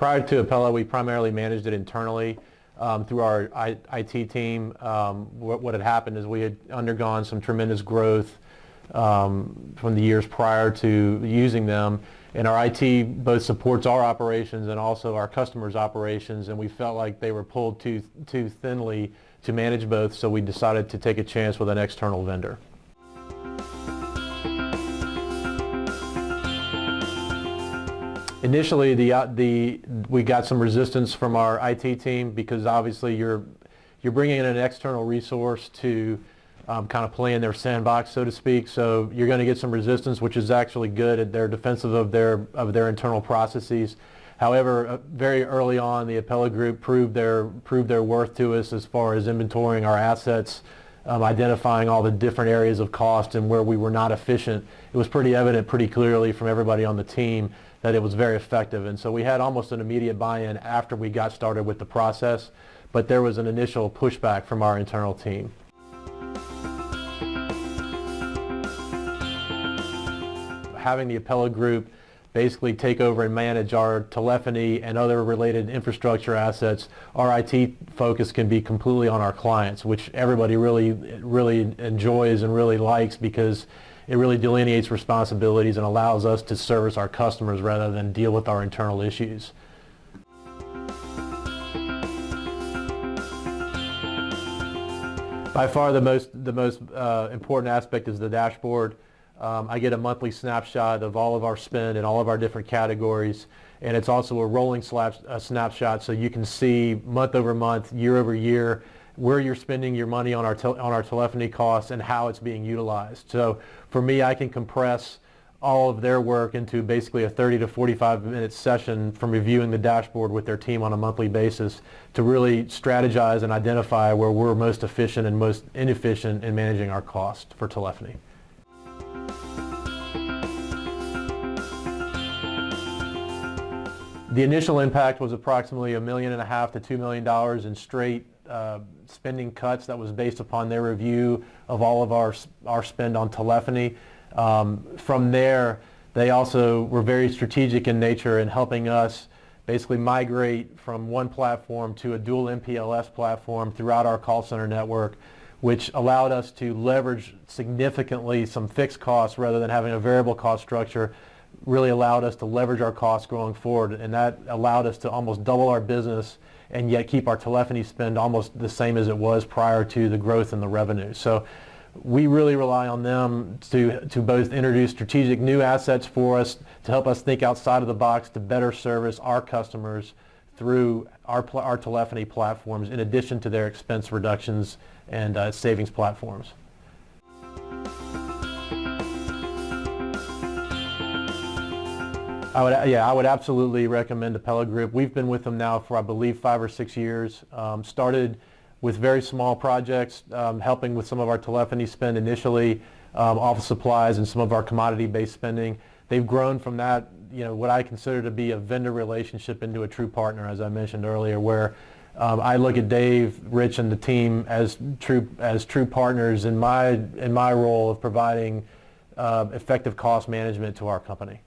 Prior to Apella, we primarily managed it internally through our IT team. What had happened is we had undergone some tremendous growth from the years prior to using them, and our IT both supports our operations and also our customers' operations, and we felt like they were pulled too thinly to manage both, so we decided to take a chance with an external vendor. Initially, we got some resistance from our IT team because obviously you're bringing in an external resource to kind of play in their sandbox, so to speak. So you're going to get some resistance, which is actually good. They're defensive of their internal processes. However, very early on, the Apella Group proved their worth to us as far as inventorying our assets, identifying all the different areas of cost and where we were not efficient. It was pretty evident pretty clearly from everybody on the team that it was very effective, and so we had almost an immediate buy-in after we got started with the process, but there was an initial pushback from our internal team. Having the Apella Group basically take over and manage our telephony and other related infrastructure assets, our IT focus can be completely on our clients, which everybody really enjoys and really likes because it really delineates responsibilities and allows us to service our customers rather than deal with our internal issues. By far the most important aspect is the dashboard. I get a monthly snapshot of all of our spend in all of our different categories, and it's also a rolling snapshot, so you can see month over month, year over year, where you're spending your money on our telephony costs and how it's being utilized. So for me, I can compress all of their work into basically a 30 to 45 minute session from reviewing the dashboard with their team on a monthly basis to really strategize and identify where we're most efficient and most inefficient in managing our cost for telephony. The initial impact was approximately $1.5 million to $2 million in straight spending cuts that was based upon their review of all of our spend on telephony. From there, they also were very strategic in nature in helping us basically migrate from one platform to a dual MPLS platform throughout our call center network, which allowed us to leverage significantly some fixed costs rather than having a variable cost structure. Really allowed us to leverage our costs going forward, and that allowed us to almost double our business and yet keep our telephony spend almost the same as it was prior to the growth in the revenue. So we really rely on them to both introduce strategic new assets for us, to help us think outside of the box to better service our customers through our telephony platforms in addition to their expense reductions and savings platforms. I would absolutely recommend Apella Group. We've been with them now for, I believe, 5 or 6 years. Started with very small projects, helping with some of our telephony spend initially, office supplies and some of our commodity-based spending. They've grown from that, what I consider to be a vendor relationship into a true partner, as I mentioned earlier, where I look at Dave, Rich, and the team as true partners in my role of providing effective cost management to our company.